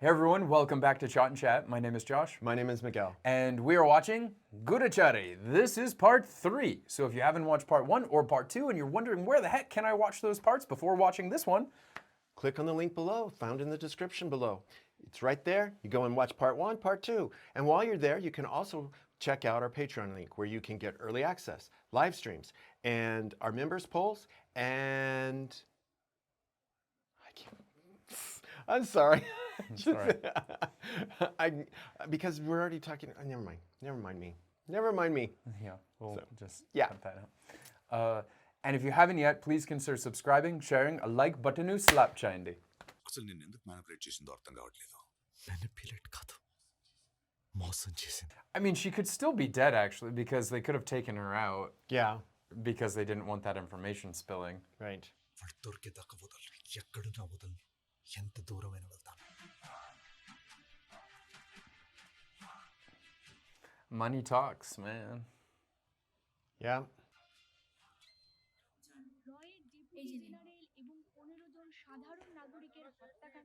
Hey everyone, welcome back to ChaatNChat. My name is Josh. My name is Miguel. And we are watching Goodachari. This is part 3. So if you haven't watched part 1 or part 2 and you're wondering where the heck can I watch those parts before watching this one, click on the link below, found in the description below. It's right there. You go and watch part 1, part 2. And while you're there, you can also check out our Patreon link where you can get early access, live streams, and our members polls, and I'm sorry. Because we're already talking. Never mind. Never mind me. yeah, we'll just yeah. cut that out. And if you haven't yet, please consider subscribing, sharing, a like button, slap chayandi. అసలు నేను ఎందుకు manipulate చేసిందో అర్థం కావట్లేదు. Manipulate కాదు, మోసం చేసింది. I mean, she could still be dead actually because they could have taken her out. Yeah. Because they didn't want that information spilling. Right. వాడు దొరికేదాకా వదలను, ఎక్కడున్నా వదలను, ఎంత దూరమైన వెళ్తాను. Money talks, man. Yeah.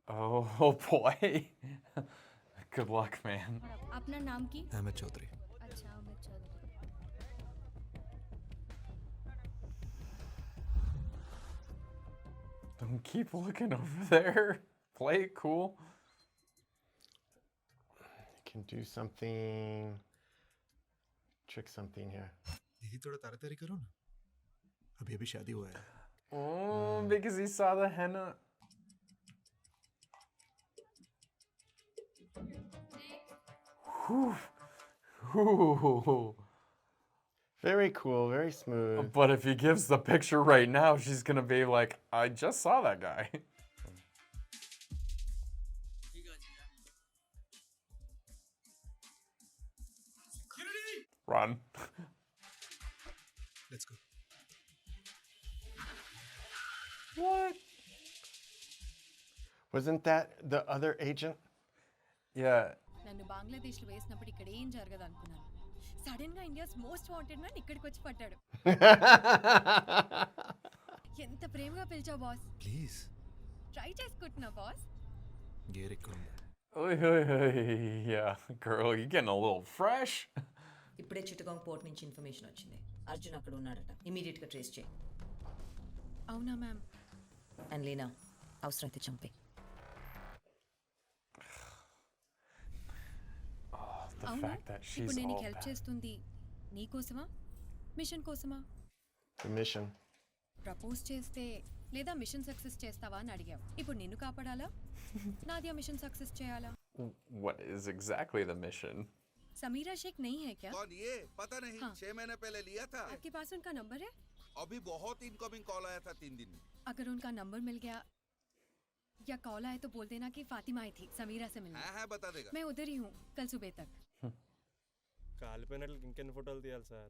Oh boy. Good luck, man. आपना नाम की? अहमद चौधरी. अच्छा, Ahmad Chaudhary. Don't keep looking over there. Play it cool. You can do something. Trick something here. दीदी थोड़ा तारा-तारी करो ना. अभी अभी शादी हुआ है. Oh, because he saw the henna. Whew. Whew. Very cool, very smooth. But if he gives the picture right now, she's gonna be like, I just saw that guy. Run. Let's go. What? Wasn't that the other agent? Yeah. నన్ను బంగ్లాదేశ్లో వేసినప్పుడు ఇక్కడ ఏం జరగదు అనుకున్నాను. Sudden గా India's most wanted man ఇక్కడికి వచ్చి పడ్డాడు. ఎంత ప్రేమగా పిలిచావు బాస్. ప్లీజ్. ట్రై చేసుకుంటున్నా బాస్. గేర్ ఎక్కడ ఉంది? Yeah, girl, you getting a little fresh. ఇప్పుడే చిట్టగాంగ్ పోర్ట్ నుంచి ఇన్ఫర్మేషన్ వచ్చింది. అర్జున్ అక్కడ ఉన్నాడట. ఇమీడియట్ గా ట్రేస్ చేయి. అవునా మ్యామ్? అండ్ లీనా, అవసరమైతే చంపే. The అవునా? fact that she's ఇప్పుడు నేను all నీకు హెల్ప్ bad. చేస్తుంది నీ కోసమా, మిషన్ కోసమా? The mission. ప్రపోజ్ చేస్తే లేదా మిషన్ సక్సెస్ చేస్తావా అని అడిగావు. ఇప్పుడు నిన్ను కాపాడాలా, నాది ఆ మిషన్ సక్సెస్ చేయాలా? What is exactly the mission? Samira Sheikh नहीं है क्या? कौन ये? पता नहीं, हाँ. 6 महीने पहले लिया था. आपके पास उनका नंबर है? अभी बहुत इनकमिंग कॉल आया था 3 दिन में. अगर उनका नंबर मिल गया या कॉल आए तो बोल देना कि फातिमा आई थी समीरा से मिलने. हाँ बता देगा. मैं उधर ही हूँ कल सुबह तक. కాలిపోయినట్లు ఇంకెన్ని ఫోటోలు తీయాలి సార్?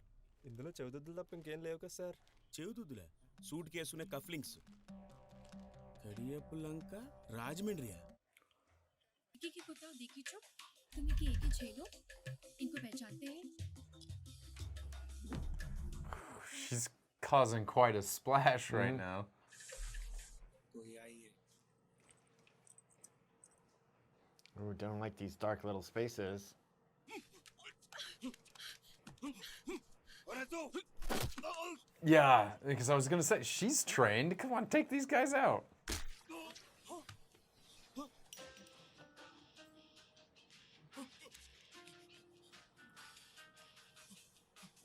ఇందులో చెవిదిద్దులు తప్ప ఇంకేం లేవు కదా సార్? చెవిదిద్దులే, suit కేసునే cufflinks, Kadiyapulanka రాజమండ్రియా. की कुत्ता देखी चुप, तुम की एक ही छेलो, इनको पहचानते हैं? She's causing quite a splash right now. कोई आई है. Oh, don't like these dark little spaces. Yeah, because I was gonna say, she's trained. Come on, take these guys out.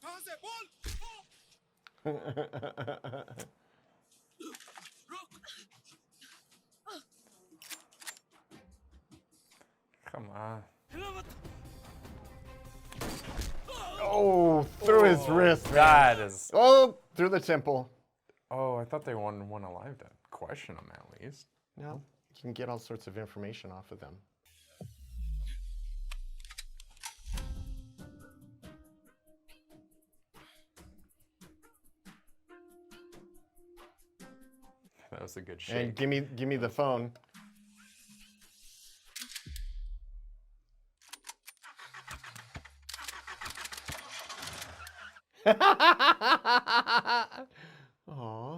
कहाँ से बोल? Come on. Oh, through his wrist. That is. Oh, through the temple. Oh, I thought they won alive to question them at least. No, you can get all sorts of information off of them. That was a good shake. And give me the phone. Aww.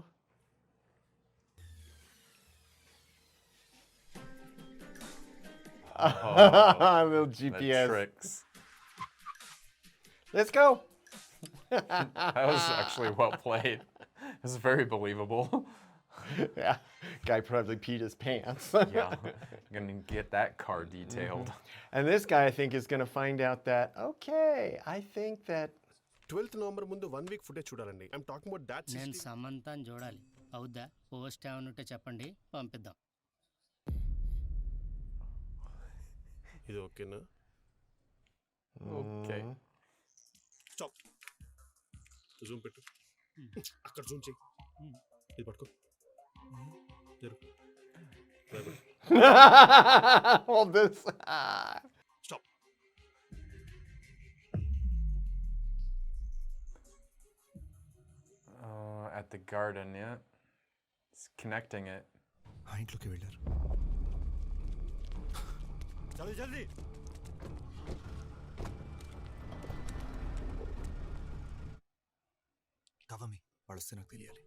Little The GPS. tricks. Let's go. That was actually well played. It's very believable. Yeah, guy probably peed his pants. Yeah, gonna get that car detailed. And this guy, I think, is going to find out that, okay, I think that 12th November ముందు 1 week footage చూడాలండి. I'm talking about that నేను 60. సమంతాన్ని చూడాలి అవుద్దా post ఏమైనా ఉంటే చెప్పండి పంపిద్దాం ఇది ఓకేనా? Okay. స్టాప్. జూమ్ పెట్టు. అక్కడ జూమ్ చెయ్యి. ఇది పట్టుకో. జరుగు. hold this. Stop. At the garden, yeah. It's connecting it. ఆ ఇంట్లోకి వెళ్ళారు. జల్దీ జల్దీ. కవమి వాళ్ళు వస్తే నాకు తెలియాలి.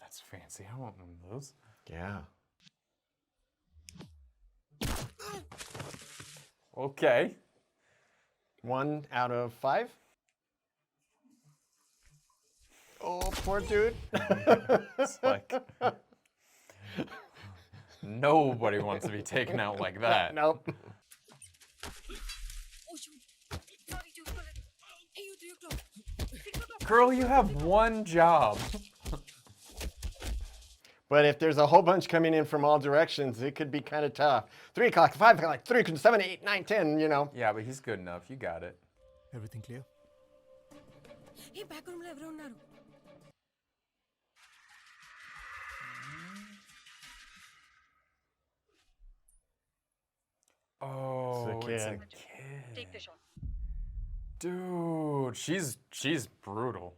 That's fancy. I want one of those. Yeah. Okay. 1 out of 5. Oh, poor dude. It's like nobody wants to be taken out like that. Nope. Oh shoot. Sorry, చూసుకోలేదు. Hey, you 3 o'clock. 6 o'clock. Girl, you have one job. But if there's a whole bunch coming in from all directions, it could be kind of tough. 3 o'clock, 5 o'clock, 3, 7, 8, 9, 10, you know. Yeah, but he's good enough. You got it. Everything clear? Hey, back room లో ఎవరో ఉన్నారు. Oh, it's a kid. kid. Take the shot. Dude, she's brutal.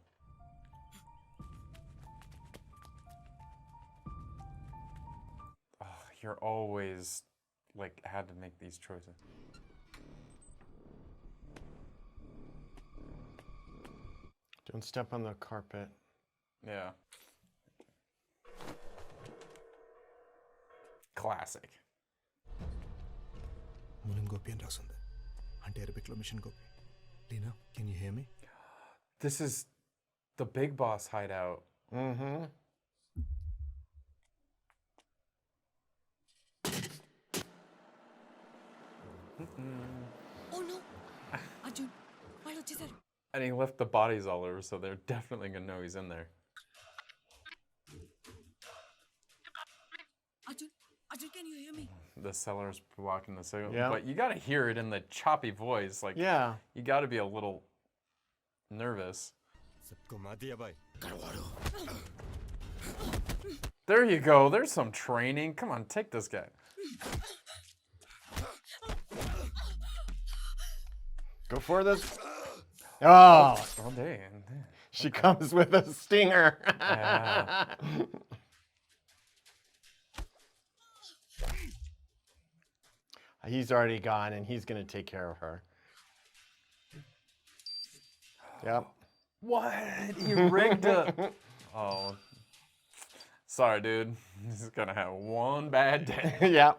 Oh, you're always like had to make these choices. Don't step on the carpet. Yeah. Classic. ములం Gopi అని రాసింది అంటే అరబిక్లో mission Gopi. Leena can you hear me? This is the big boss hideout. Mm-hmm. Oh no. Arjun, వాళ్ళు వచ్చేసారు. And he left the bodies all over, so they're definitely gonna know he's in there. Arjun, can you hear me? The seller's blocking the signal. Yeah. But you gotta hear it in the choppy voice. Like, Yeah. you gotta be a little nervous. सबको मार दिया भाई. There you go. There's some training. Come on, take this guy. Go for this. Oh, All day. she comes with a stinger. Yeah. He's already gone, and he's going to take care of her. Yep. What? He rigged a... Oh. Sorry, dude. He's gonna have one bad day. Yep.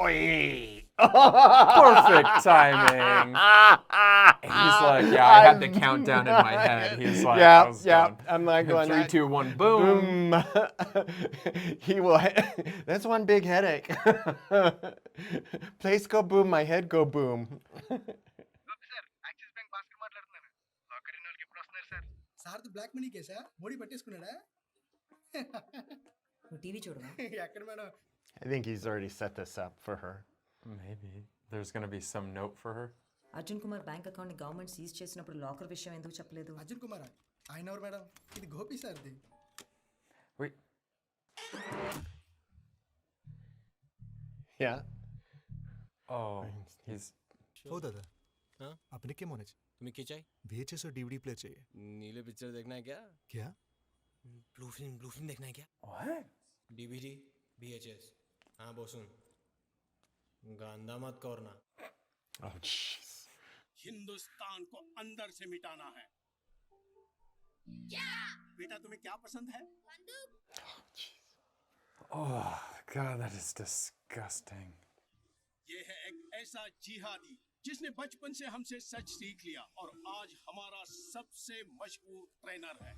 Oi! Perfect timing. He's like, yeah, I had the countdown in my head. He's like, I was yeah. done. I'm like going 3, 2, 1, boom. boom. He will. That's one big headache. Place go boom, my head go boom. Sir black money కేసా మోడీ పట్టేసుకున్నాడా నువ్వు TV చూడవా? ఎక్కడ madam I think he's already set this up for her. Maybe. There's gonna be some note for her. Arjun Kumar bank అకౌంట్ని government seize చేసినప్పుడు locker విషయం ఎందుకు చెప్పలేదు? అర్జున్ కుమార్ ఆయన ఎవరు మేడం ఇది Gopi సార్ది Wait. Yeah. Oh, he's... हो दादा हाँ? अपने क्या मोने तुम्हें क्या चाहिए? VHS और DVD प्लेयर चाहिए. नीले पिक्चर देखना है क्या? क्या? ब्लू फिल्म देखना है क्या? What? DVD, VHS. हाँ बोसुन. गंदा मत करना. Oh, jeez. हिंदुस्तान को अंदर से मिटाना है। बेटा तुम्हें क्या पसंद है? Oh, God, that is disgusting. ये है एक ऐसा जिहादी जिसने बचपन से हमसे सच सीख लिया और आज हमारा सबसे मशहूर ट्रेनर है।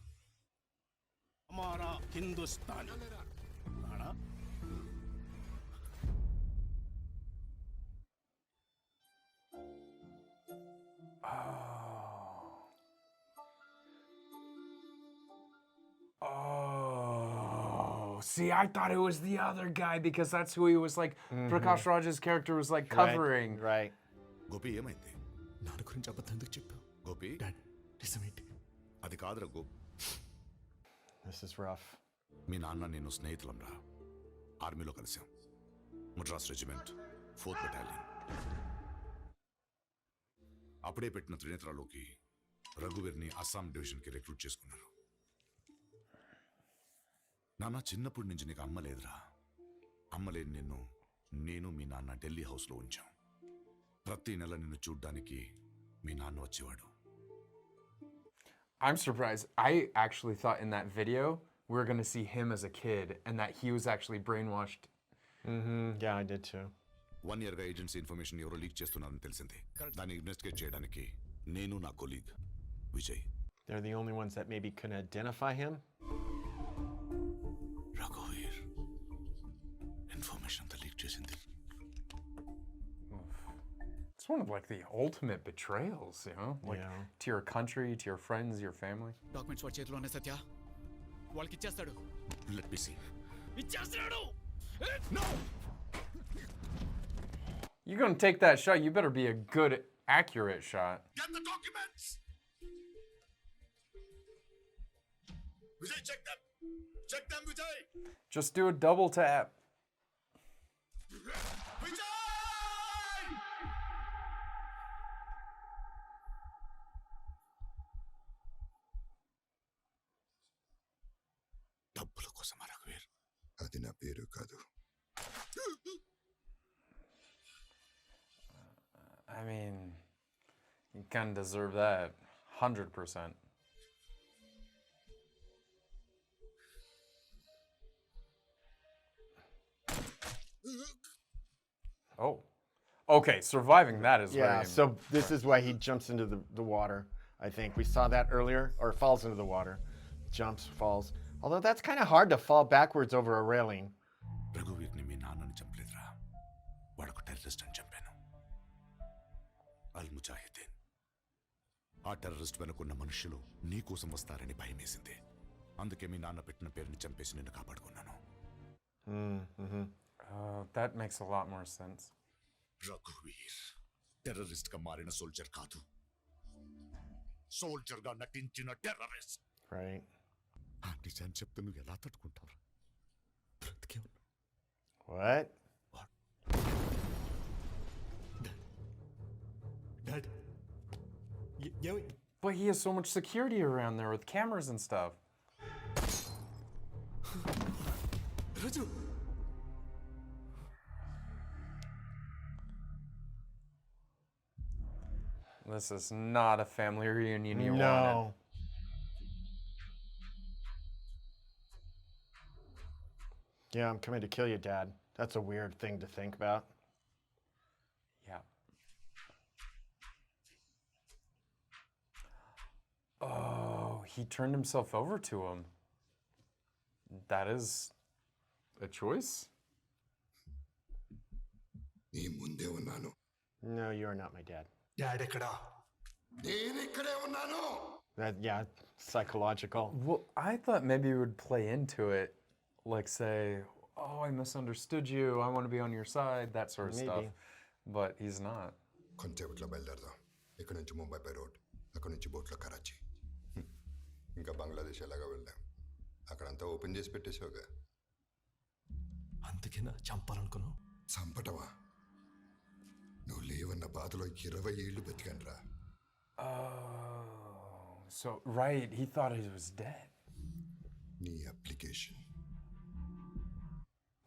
हमारा Hindustan. Rana Oh, see, I thought it was the other guy because that's who he was like. Prakash Raj's character was like covering. Right. Gopi ఏమైంది? నాన్న గురించి అబద్ధం ఎందుకు చెప్పావు? గోపి డాడ్ నిజమేంటి? అది కాదురా గోప్. This is rough. మీ నాన్న నేను స్నేహితులం రా. ఆర్మీలో కలిసాం. Madras regiment 4th battalion. అప్పుడే పెట్టిన త్రినేత్రాలోకి రఘువీర్ని అస్సాం డివిజన్కి రిక్రూట్ చేసుకున్నారు. నాన్న చిన్నప్పటి నుంచి నీకు అమ్మ లేదురా. అమ్మ లేని నిన్ను నేను మీ నాన్న ఢిల్లీ హౌస్లో ఉంచాం. ప్రతి నెల నిన్ను చూడ్డానికి మీ నాన్న వచ్చేవాడు. I'm surprised. I actually thought in that video we were going to see him as a kid and that he was actually brainwashed. Yeah, I did too. 1 yearగా ఏజెన్సీ ఇన్ఫర్మేషన్ ఎవరో లీక్ చేస్తున్నారని తెలిసింది. దాన్ని ఇన్వెస్టిగేట్ చేయడానికి నేను నా colleague Vijay. They're the only ones that maybe can identify him. రఘువీర్ information అంతా లీక్ చేసింది. It's one of like the ultimate betrayals, you know? Like Yeah. to your country, to your friends, your family. Documents వాడి చేతిలో ఉన్నాయి సత్య. వాళ్ళకి ఇచ్చేస్తాడు. Let me see. ఇచ్చేస్తాడు. You're going to take that shot, you better be a good, accurate shot. Get the documents. Vijay, check them. Check them, Vijay. Just do a double tap. Vijay! డబ్బుల కోసం రఘువీర్. అది నా పేరు కాదు. I mean, you kind of deserve that. 100%. Oh. Okay, surviving that is Yeah, very... so this is why he jumps into the water, I think. We saw that earlier, or falls into the water. Jumps, falls. Although that's kind of hard to fall backwards over a railing. రఘువీర్ని మీ నాన్నని చంపలేదురా. వాడొక terrorist అని చంపాను. అల్ ముజాహిదీన్. ఆ terrorist వెనుకున్న మనుషులు నీ కోసం వస్తారని భయమేసింది. అందుకే మీ నాన్న పెట్టిన పేరుని చంపేసి నిన్ను కాపాడుకున్నాను. That makes a lot more sense. రఘువీర్ టెర్రరిస్ట్ గా మారిన సోల్జర్ కాదు. సోల్జర్ గా నటించిన టెర్రరిస్ట్. Right. ఆ నిజాన్ని చెప్తే నువ్వు ఎలా తట్టుకుంటావు? బ్రతికే ఉన్నా. What? Dad But he has so much security around there with cameras and stuff. Raju This is not a family reunion you wanted. No. Yeah, I'm coming to kill you, Dad. That's a weird thing to think about. Yeah. Oh, he turned himself over to him. That is a choice? నీ ముందే ఉన్నాను. No, you are not my dad. Dad ఎక్కడా? నేను ఇక్కడే ఉన్నాను. That, yeah, psychological. Well, I thought maybe you would play into it, like say, oh, I misunderstood you, I want to be on your side, that sort of Maybe. stuff. But he's not. కొంచెంలో బయలుదేరదాం. ఇక్కడ నుంచి ముంబై పై road, అక్కడ నుంచి బోట్లో కరాచీ, ఇంకా బంగ్లాదేశ్ ఎలాగా వెళ్దాం. అక్కడంతా ఓపెన్ చేసి పెట్టేసావుగా. అందుకేనా చంపాలనుకున్నావు? చంపటమా? నువ్వు లేవన్న బాధలో 20 ఏళ్ళు బతికాను రా. Oh, so right, he thought he was dead. నీ application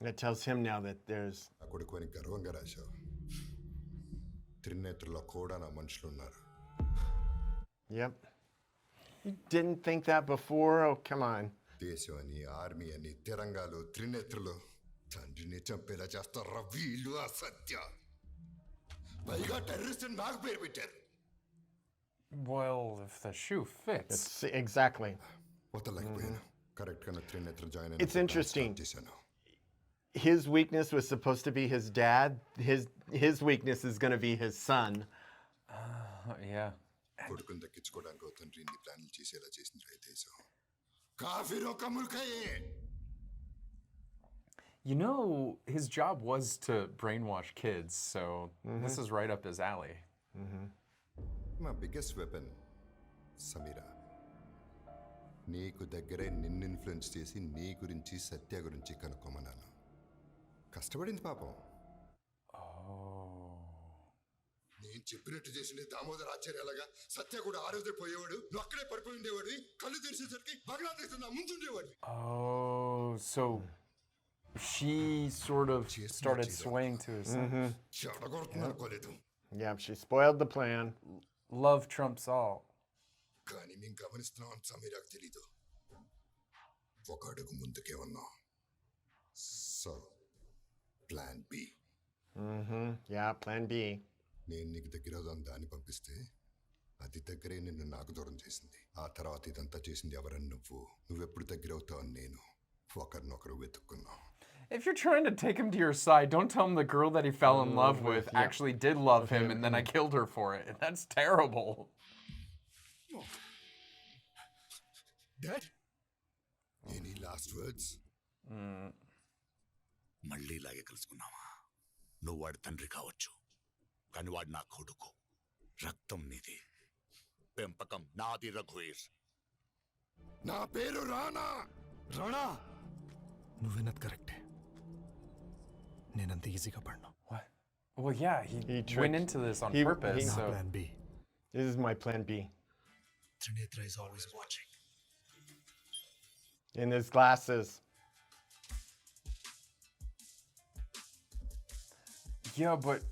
That tells him now that there's... నా కొడుకు అని గర్వంగా రాశావు. త్రినేత్రులో కూడా నా మనుషులు ఉన్నారు. Yep. You didn't think that before? Oh, come on. దేశం అని ఆర్మీ అని తిరంగాలు త్రినేత్రులు తండ్రిని చంపేలా చేస్తారా వీళ్ళు అసత్య పైగా టెర్రరిస్ట్ అని నాకు పేరు పెట్టారు. Well, if the shoe fits. Exactly. వదలలేకపోయాను. కరెక్ట్ గా Trinetram join It's interesting. His weakness was supposed to be his dad. His weakness is going to be his son. Yeah. కొడుకుని దక్కించుకోవడానికి ఓ తండ్రి ఇన్ని ప్లాన్లు చేసేలా చేసింది రా ఈ దేశం. కాఫీరో కముల్కయే. You know, his job was to brainwash kids, so this is right up his alley. మా బిగ్గెస్ట్ వెపన్ సమీరా. నీకు దగ్గరే నిన్ను ఇన్ఫ్లుయెన్స్ చేసి నీ గురించి సత్య గురించి కనుక్కోమన్నాను. కష్టపడింది పాపం. నేను చెప్పినట్టు చేసింది దామోదర్ ఆచార్యాలగా సత్య కూడా ఆ రోజే పోయేవాడు. నువ్వు అక్కడే పడిపోయి ఉండేవాడు. కళ్ళు తెరిచేసరికి బంగ్లాదేశ్ నా ముందుండేవాడు. Oh, so she sort of started swaying to his son. చెడగొడుతుంది అనుకోలేదు. Yeah, she spoiled the plan. Love trumps all. కానీ మేము గమనిస్తున్నాం అని సమీరాకు తెలీదు. ఒక అడుగు ముందుకే ఉన్నాం. So plan B. Yeah, plan B. నేను నీకు దగ్గర దాన్ని పంపిస్తే అది దగ్గరే నిన్ను నాకు దూరం చేసింది. ఆ తర్వాత ఇదంతా చేసింది ఎవరని నువ్వెప్పుడు దగ్గర అవుతావని నేను ఒకరినొకరు వెతుక్కున్నాం. If you're trying to take him to your side, don't tell him the girl that he fell in love with actually did love him and then I killed her for it. That's terrible. Dad? Any last words? మళ్ళీ ఇలాగే కలుసుకున్నావా? నువ్వు వాడి తండ్రి కావచ్చు, కానీ వాడు నా కొడుకు. రక్తం నీది, పెంపకం నాది. రఘువీర్, నా పేరు రాణా. రాణా, నువ్వు విన్నది కరెక్టే. నేనంత ఈజీగా పడ్డా. What? Well, yeah, he went into this on purpose. So Plan B. This is my plan B. Trinetra is always watching. In his glasses. yeah, but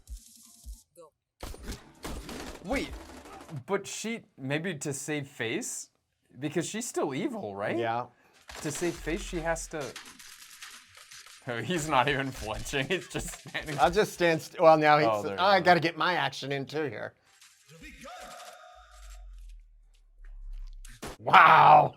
wait, but she maybe to save face because she's still evil, right? Yeah. To save face, she has to. Oh, he's not even flinching. He's just standing. I'll just stand. Well, now he's. there I you got to get my action in too here. Wow.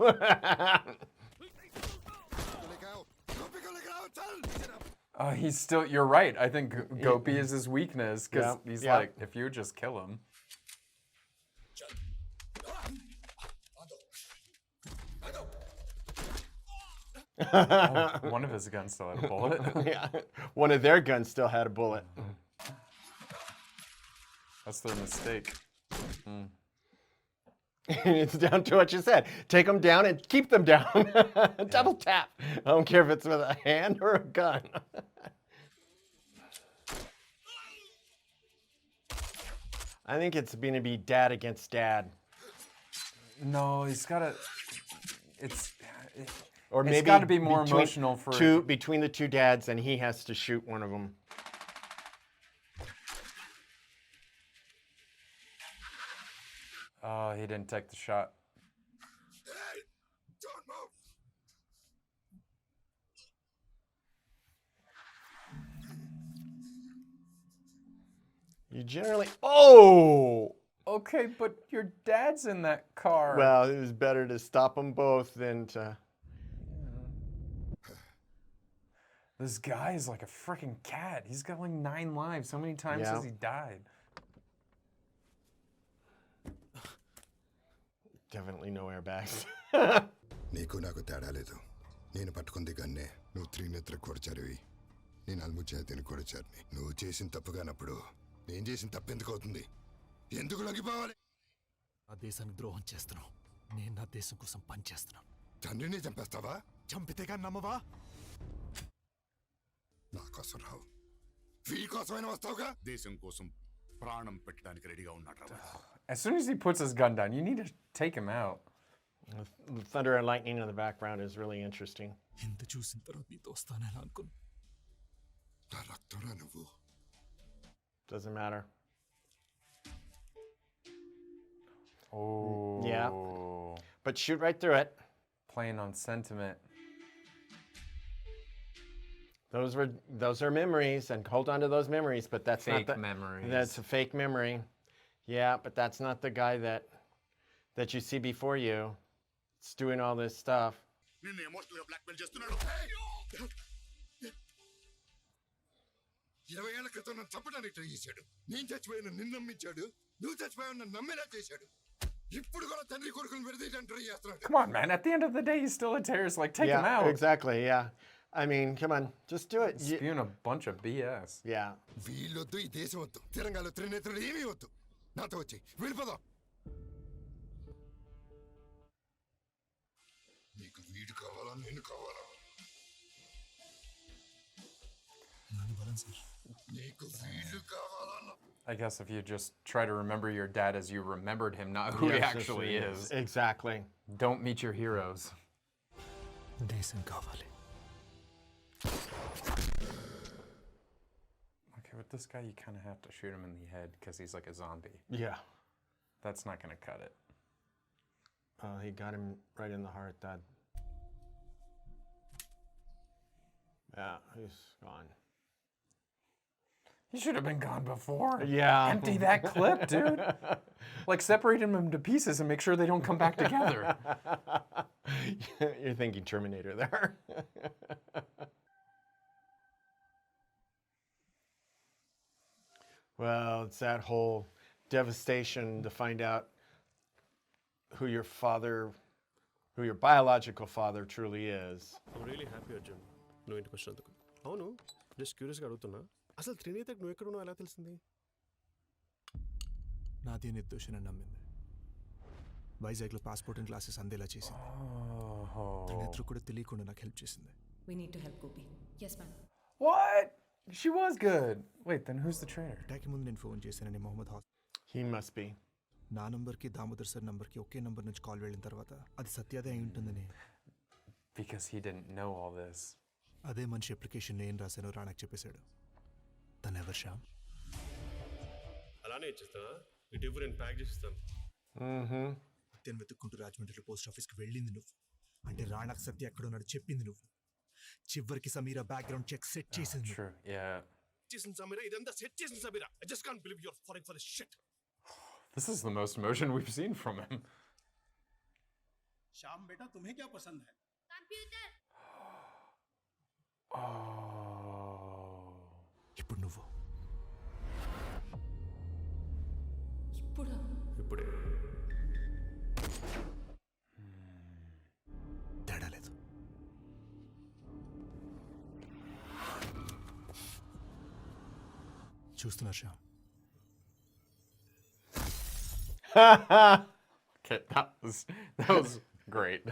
He's still. You're right. I think Gopi is his weakness because he's like, if you just kill him. One of his guns still had a bullet. Yeah, one of their guns still had a bullet. That's their mistake. It's down to what you said. Take them down and keep them down. Double tap. I don't care if it's with a hand or a gun. I think it's going to be dad against dad. No, he's got to. Or maybe it's got to be more emotional for between the two dads, and he has to shoot one of them. Oh, he didn't take the shot. Hey, don't move. You generally. Oh! Okay, but your dad's in that car. Well, it was better to stop them both than to. This guy is like a freaking cat. He's got like 9 lives. How many times has he died? Definitely no airbags. నీకు నాకు తేడా లేదు. నేను పట్టుకుంది గన్నే. నువ్వు త్రినేత్ర కొడచారివి. నేను అల్ముచాతిని కొడచారిని. నువ్వు చేసిన తప్పు కానప్పుడు నేను చేసిన తప్పు ఎందుకు అవుతుంది? ఎందుకు లొంగిపోవాలి? ఆ దేశానికి ద్రోహం చేస్తున్నావు. నేను నా దేశం కోసం పనిచేస్తున్నాను. తండ్రిని చంపేస్తావా? చంపితేగా నమ్మవా? నా కోసం రావు. వీడి కోసమైనా వస్తావుగా? దేశం కోసం ప్రాణం పెట్టడానికి రెడీగా ఉన్నాడు రా. As soon as he puts his gun down, you need to take him out. The thunder and lightning in the background is really interesting. ఇంత చూసిన తర్వాత నీతో వస్తానని అనుకున్నా. నా రక్తంరా నువ్వు. Doesn't matter. Oh. Yeah. Oh. But shoot right through it. Playing on sentiment. Those are memories, and hold on to those memories. But that's Fake not the memories. That's a fake memory. Yeah, but that's not the guy that you see before you. It's doing all this stuff. నిన్ను emotional గా blackmail చేస్తున్నాడు 20 ఏళ్ల క్రితం నన్ను చంపడానికి try చేశాడు. నేను చచ్చిపోయిన నిన్ను నమ్మించాడు. నువ్వు చచ్చిపోయావు నన్ను నమ్మేలా చేశాడు. ఇప్పుడు కూడా తండ్రి కొడుకుని విడదీయడానికి ట్రై చేస్తున్నాడు. Come on, man. At the end of the day, he's still a terrorist. Like, take him out. Exactly. Yeah. I mean, come on, just do it. Spewing a bunch of BS. Yeah. వీళ్ళొద్దు ఈ దేశం వద్దు. తెలంగాణలో త్రినేత్రుడు ఏమీ వద్దు. నాతో వచ్చి వెళ్ళిపోదాం. నీకు వీడు కావాలా నేను కావాలా? నాని బలం సార్. నీకు వీడు కావాలా? I guess if you just try to remember your dad as you remembered him, not who he actually is. Exactly. Don't meet your heroes. దేశం కావాలి. Okay, with this guy, you kind of have to shoot him in the head because he's like a zombie. Yeah. That's not going to cut it. He got him right in the heart, Dad. Yeah, he's gone. He should have been gone before. Yeah. Empty that clip, dude. Like, separate them into pieces and make sure they don't come back together. You're thinking Terminator there. Well, it's that whole devastation to find out who your biological father truly is. I'm really happy, Arjun. నువ్వు ఇంటికి వచ్చినందుకు. అవును, just క్యూరియస్గా అడుగుతున్నా, అసలు త్రినేతకు నువ్వు ఎక్కడున్నావు ఎలా తెలిసింది? నాది నిర్దోషిని నమ్మింది. వైజాగ్లో పాస్పోర్ట్ అండ్ క్లాసెస్ అందేలా చేసింది. త్రినేత్రు కూడా తెలియకుండా నాకు హెల్ప్ చేసింది. We need to help Gopi. Yes, ma'am. What? She was good. Wait, then who's the traitor? అటాక్కి ముందు నేను ఫోన్ చేశానని మొహమ్మద్ He must be. నా నంబర్కి దామోదర్ సార్ నంబర్కి ఒకే నంబర్ నుంచి కాల్ వెళ్ళిన తర్వాత అది సత్యాదే అయి ఉంటుందని. Because he didn't know all this. అదే మనిషి అప్లికేషన్లో ఏం రాశానో రాణాకి చెప్పేశాడు. తను ఎవరు శ్యామ్? అలానే ఇచ్చేస్తావా? ఇటు ఇవ్వు, నేను ప్యాక్ చేసి ఇస్తాను. సత్యం వెతుక్కుంటూ రాజమండ్రిలో పోస్ట్ ఆఫీస్కి వెళ్ళింది నువ్వు. అంటే రాణాకి సత్య ఎక్కడ ఉన్నాడు చెప్పింది నువ్వు. చివరికి సమీరా బ్యాక్గ్రౌండ్ చెక్ సెట్ చేసింది. True, yeah. చేసిన సమీరా ఇదంతా సెట్ చేసిన Sameera. I just can't believe you're falling for this shit. This is the most emotion we've seen from him. Shyam बेटा तुम्हें क्या पसंद है? Computer. Oh. ఇప్పుడు నువ్వు ఇప్పుడే తేడా లేదు. చూస్తున్నా Shyam. Okay, that was great.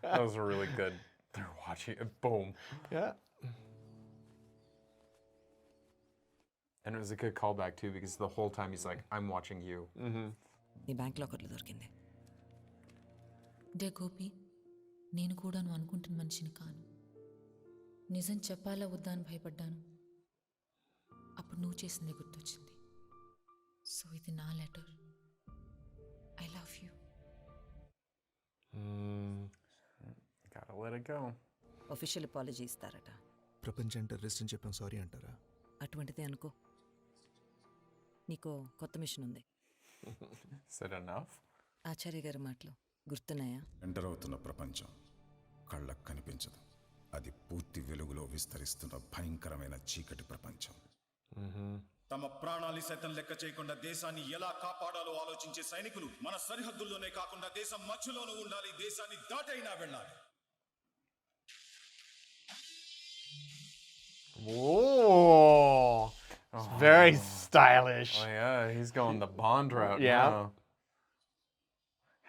That was really good. They're watching it. Boom. Yeah. And it was a good callback too, because the whole time he's like, "I'm watching you." నీ bank లాకర్లో దొరికింది. Day Gopi, నేను కూడా నువ్వు అనుకుంటున్న మనిషిని కాను. నిజం చెప్పాలా వద్దా అని భయపడ్డాను. అప్పుడు నువ్వు చేసిందే గుర్తొచ్చింది. సో ఇది నా letter. I love you. Gotta let it go. Official apology ఇస్తారట. ప్రపంచం టెర్రరిస్ట్ అని చెప్పాం సారీ అంటారా? అటువంటిదే అనుకో. నీకు కొత్త మిషన్ ఉంది. Is it enough? ఆచార్య గారి మాటలు గుర్తున్నాయా? ఎంటర్ అవుతున్న ప్రపంచం కళ్ళకు కనిపించదు. అది పూర్తి వెలుగులో విస్తరిస్తున్న భయంకరమైన చీకటి ప్రపంచం. తమ ప్రాణాలు సైతం లెక్క చేయకుండా దేశాన్ని ఎలా కాపాడాలో ఆలోచించే సైనికులు మన సరిహద్దుల్లోనే కాకుండా దేశం మధ్యలోనూ ఉండాలి. దేశాన్ని దాటైనా వెళ్ళాలి. Whoa. It's very stylish. Oh yeah, he's going the Bond route. Yeah. Now.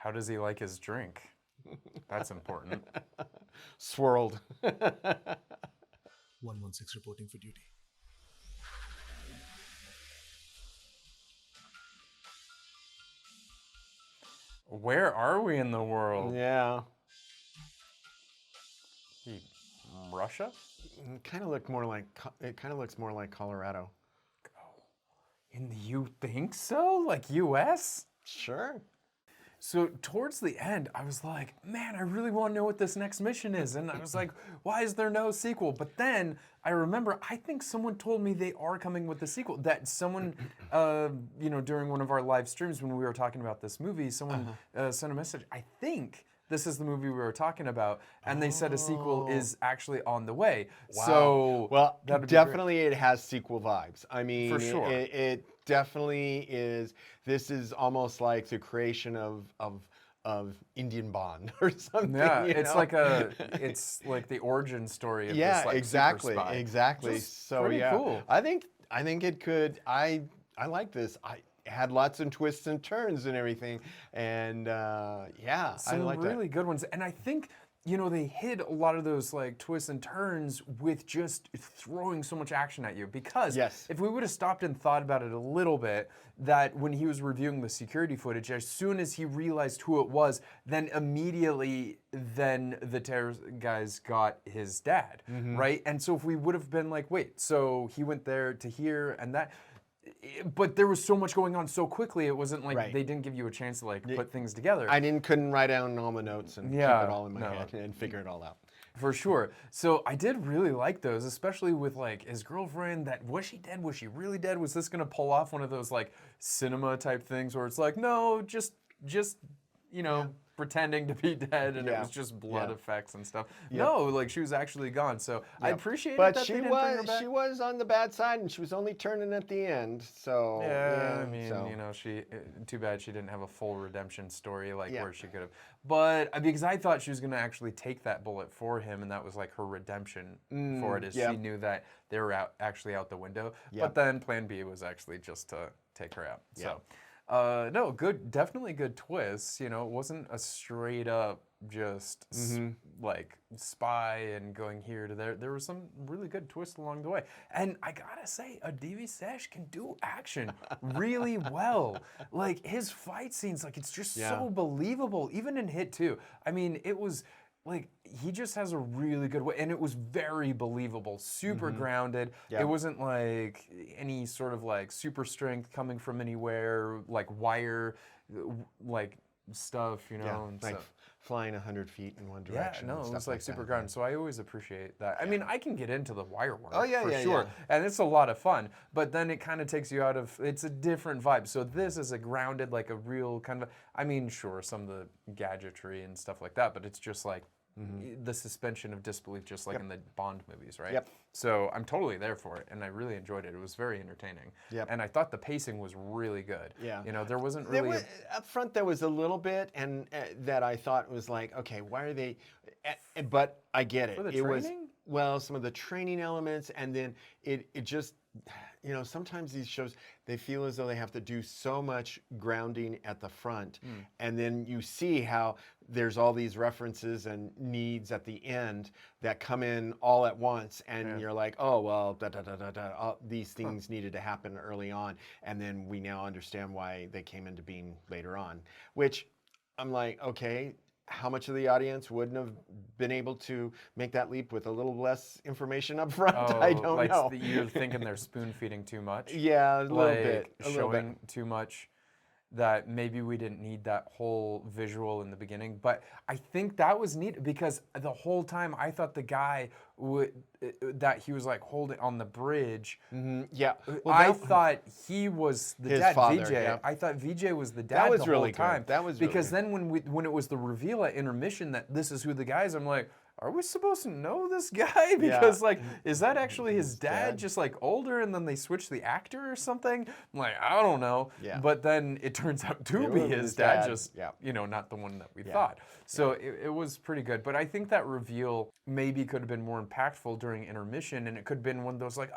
How does he like his drink? That's important. Swirled. 116 reporting for duty. Where are we in the world? Yeah. Russia? It kind of looks more like Colorado. You think so? Like US? Sure. So towards the end, I was like, man, I really want to know what this next mission is. And I was like, why is there no sequel? But then I remember, I think someone told me they are coming with the sequel. That someone, during one of our live streams when we were talking about this movie, someone sent a message. I think this is the movie we were talking about, and they said a sequel is actually on the way. Wow. So well, that'd be definitely it has sequel vibes. I mean, For sure. it definitely is. This is almost like the creation of Indian Bond or something. Yeah, you it's know? it's like the origin story of Yeah, this like exactly, super spy. exactly. Just So pretty yeah, cool. I think it could. I like this. I had lots of twists and turns and everything, and yeah, I Some like really good ones, and I think they hid a lot of those like twists and turns with just throwing so much action at you. Because Yes. if we would have stopped and thought about it a little bit, that when he was reviewing the security footage, as soon as he realized who it was, then immediately the terrorist guys got his dad, right? And so if we would have been like, wait, so he went there to here and that. But there was so much going on so quickly, it wasn't like Right. they didn't give you a chance to like put things together. I couldn't write down all the notes and keep Yeah, it all in my no. head and figure it all out. For sure. So I did really like those, especially with like his girlfriend. That was she dead? Was she really dead? Was this gonna pull off one of those like cinema type things where it's like, no, just pretending to be dead, and it Yeah. was just blood Yeah. effects and stuff. Yep. No, like she was actually gone. So I Yep. appreciate But that she they didn't bring her was back. on the bad side, and she was only turning at the end. So Yeah, I mean, so. she. Too bad she didn't have a full redemption story like Yeah. where she could have. But because I thought she was gonna actually take that bullet for him, and that was like her redemption for it. Is yeah. she knew that they were actually out the window. Yeah. But then Plan B was actually just to take her out. Yeah. So. No, definitely good twists. It wasn't a straight up just like spy and going here to there. There was some really good twists along the way. And I gotta say, Adivi Sesh can do action really well. Like his fight scenes, like it's just so believable. Even in Hit 2, I mean, it was like he just has a really good way, and it was very believable, super grounded. Yeah. It wasn't like any sort of like super strength coming from anywhere, like wire, like stuff, Yeah, And like so, flying 100 feet in one yeah, direction. no, and it stuff was like that, super yeah. grounded. So I always appreciate that. I mean, I can get into the wire work. Oh, yeah, for yeah, sure, yeah. and it's a lot of fun. But then it kind of takes you out of. It's a different vibe. So this is a grounded, like a real kind of. I mean, sure, some of the gadgetry and stuff like that, but it's just like. The suspension of disbelief, just like in the Bond movies, right? Yep. So I'm totally there for it, and I really enjoyed it. It was very entertaining. Yep. And I thought the pacing was really good. Yeah. There wasn't There really. was, up front, there was a little bit, and that I thought was like, okay, why are they? But I get it. For the it was training? well, some of the training elements, and then it just, sometimes these shows they feel as though they have to do so much grounding at the front, and then you see how there's all these references and needs at the end that come in all at once, and you're like, oh well, these things needed to happen early on, and then we now understand why they came into being later on. Which I'm like, okay. How much of the audience wouldn't have been able to make that leap with a little less information up front? I don't like know. You're thinking they're spoon feeding too much. Yeah, a little bit. A little Showing bit. too much. That maybe we didn't need that whole visual in the beginning, but I think that was neat because the whole time I thought the guy that he was like holding on the bridge. Yeah, well, I thought he was the his dad, father, VJ. yeah. I thought VJ was the dad That was the really whole time. good. That was really because good. then when it was the reveal at intermission that this is who the guy is, I'm like, are we supposed to know this guy? Because like, is that actually his dad, just like older, and then they switch the actor or something? I'm like, I don't know. Yeah. But then it turns out to It be was his his dad, dad. just Yeah. not the one that we thought. So it was pretty good. But I think that reveal maybe could have been more impactful during intermission, and it could have been one of those like,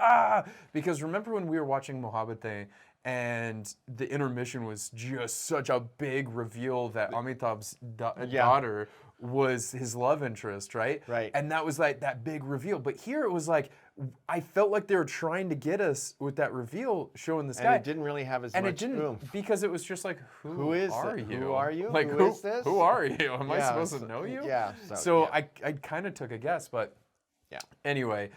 because remember when we were watching Mohabbat and the intermission was just such a big reveal that Amitabh's daughter was his love interest, right? Right. And that was like that big reveal. But here it was like, I felt like they were trying to get us with that reveal, showing this And guy. it didn't really have as And much it didn't, oomph. because it was just like, who is are it? you? Who are you? Like, Who is this? Who are you? Am I Yeah, supposed so- to know you? yeah, So yeah. I kind of took a guess, but Yeah. Anyway,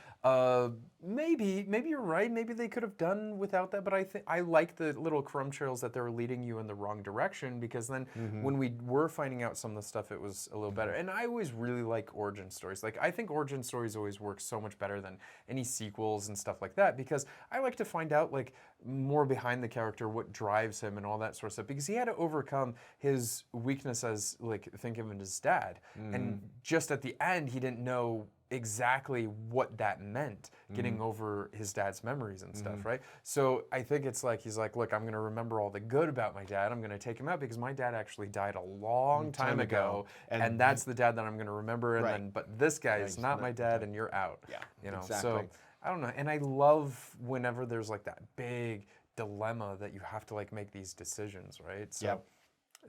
maybe you're right. Maybe they could have done without that. But I think I like the little crumb trails that they were leading you in the wrong direction, because then when we were finding out some of the stuff, it was a little better. And I always really like origin stories. Like, I think origin stories always work so much better than any sequels and stuff like that, because I like to find out like more behind the character, what drives him and all that sort of stuff, because he had to overcome his weakness as like thinking of his dad, and just at the end he didn't know exactly what that meant, getting over his dad's memories and stuff, right? So I think it's like, he's like, look, I'm going to remember all the good about my dad. I'm going to take him out because my dad actually died a long time ago, and that's the dad that I'm going to remember. And then, but this guy is not my dad, and you're out. Yeah, you know. exactly. So I don't know, and I love whenever there's like that big dilemma that you have to like make these decisions, right? So. Yep.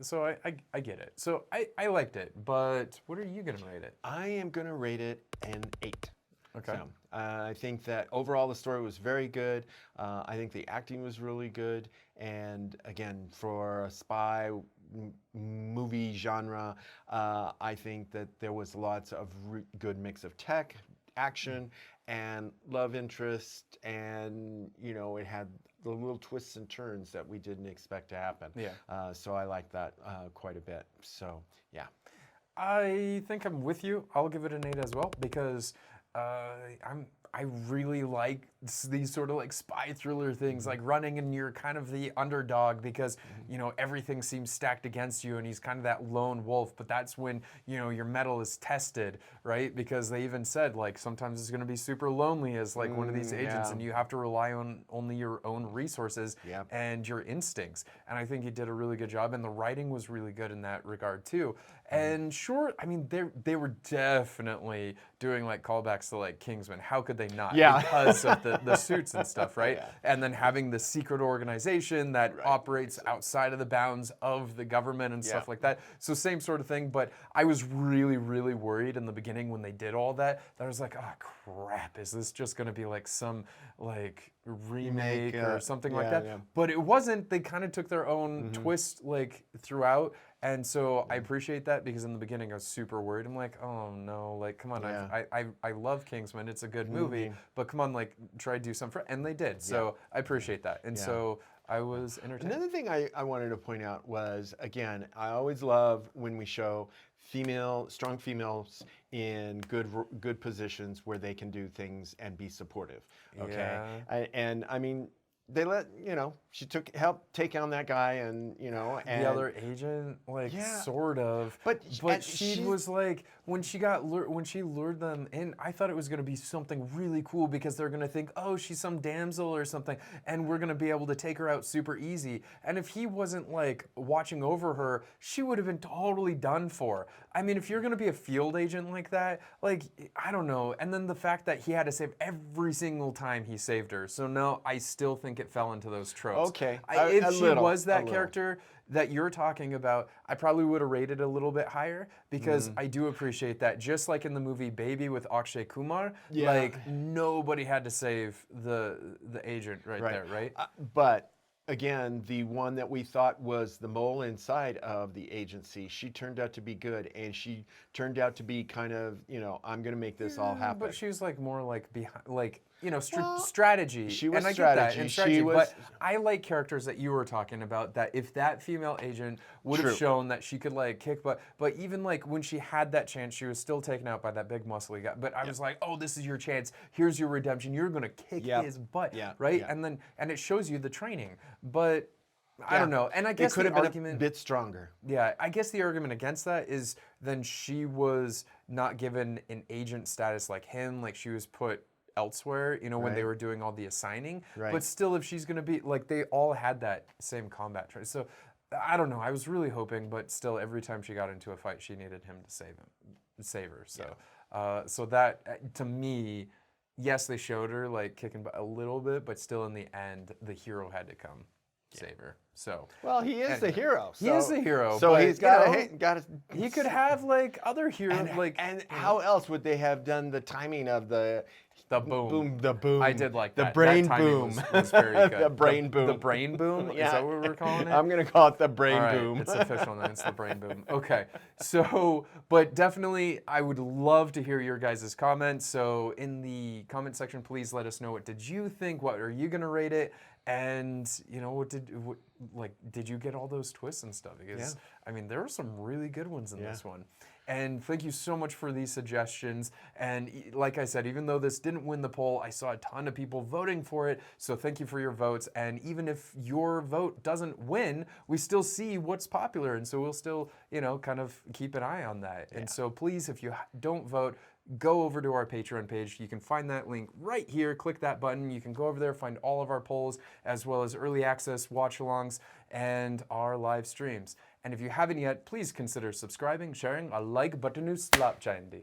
So I get it. So I liked it, but what are you going to rate it? I am going to rate it an 8. Okay. So, I think that overall the story was very good. I think the acting was really good. And again, for a spy movie genre, I think that there was lots of good mix of tech, action, and love interest. And, you know, it had the little twists and turns that we didn't expect to happen. Yeah. So I like that quite a bit. So, yeah. I think I'm with you. I'll give it an 8 as well, because I really like these sort of like spy thriller things, like running and you're kind of the underdog because, you know, everything seems stacked against you and he's kind of that lone wolf, but that's when, you know, your mettle is tested, right? Because they even said like sometimes it's going to be super lonely as like one of these agents and you have to rely on only your own resources and your instincts. And I think he did a really good job, and the writing was really good in that regard too. And sure, I mean, they were definitely doing like callbacks to like Kingsman. How could they not? Yeah. Because of the suits and stuff, right? Yeah. And then having the secret organization that operates outside of the bounds of the government and stuff like that. So same sort of thing, but I was really, really worried in the beginning when they did all that I was like, oh crap, is this just gonna be like some like remake or something like that? Yeah. But it wasn't. They kind of took their own twist like throughout. And so I appreciate that, because in the beginning I was super worried. I'm like, oh no, like come on, I love Kingsman. It's a good movie, but come on, like try to do something. And they did. So I appreciate that. And so I was entertained. Another thing I wanted to point out was, again, I always love when we show strong females in good positions where they can do things and be supportive. Okay, and I mean, they she helped take on that guy, and and the other agent, like sort of, but she was like when she lured them in, I thought it was going to be something really cool because they're going to think, oh, she's some damsel or something, and we're going to be able to take her out super easy. And if he wasn't like watching over her, she would have been totally done for. I mean, if you're going to be a field agent like that, like I don't know. And then the fact that he had to save every single time he saved her. So no, I still think it fell into those tropes. Okay. If she was that character that you're talking about, I probably would have rated a little bit higher, because I do appreciate that. Just like in the movie Baby with Akshay Kumar, like nobody had to save the agent there, right? But again, the one that we thought was the mole inside of the agency, she turned out to be good, and she turned out to be kind of, I'm going to make this all happen. But she was like more like behind, like strategy. She was and I strategy. Get that, and strategy. She was, but I like characters that you were talking about, that if that female agent would have shown that she could like kick butt, but even like when she had that chance, she was still taken out by that big muscly guy. But I was like, oh, this is your chance. Here's your redemption. You're gonna kick his butt, right? Yeah. And it shows you the training. But I don't know. And I guess it could the have argument, been a bit stronger. Yeah, I guess the argument against that is then she was not given an agent status like him, like she was put elsewhere, when they were doing all the assigning. But still, if she's going to be, like, they all had that same combat training. So, I don't know. I was really hoping, but still, every time she got into a fight, she needed him to save her. So, so that, to me, yes, they showed her, like, kicking a little bit, but still, in the end, the hero had to come. saver. So Well, he is the anyway. hero. He is the hero. So but, he's you got know, to. He could have like other heroes. And how else would they have done the timing of the boom. The boom. I did like the that. brain that timing boom. was very good. The brain boom. The brain boom. Is Yeah. that what we're calling it? I'm gonna call it the brain All right, boom. it's official now. It's the brain boom. Okay. So, but definitely, I would love to hear your guys' comments. So, in the comment section, please let us know, what did you think? What are you gonna rate it? And you know, did you get all those twists and stuff? Because I mean, there were some really good ones in this one. And thank you so much for these suggestions. And like I said, even though this didn't win the poll, I saw a ton of people voting for it. So thank you for your votes. And even if your vote doesn't win, we still see what's popular. And so we'll still, you know, kind of keep an eye on that. And so please, if you don't vote, go over to our Patreon page. You can find that link right here. Click that button. You can go over there, find all of our polls, as well as early access watch-alongs and our live streams. And if you haven't yet, please consider subscribing, sharing, a like button slap chayandi.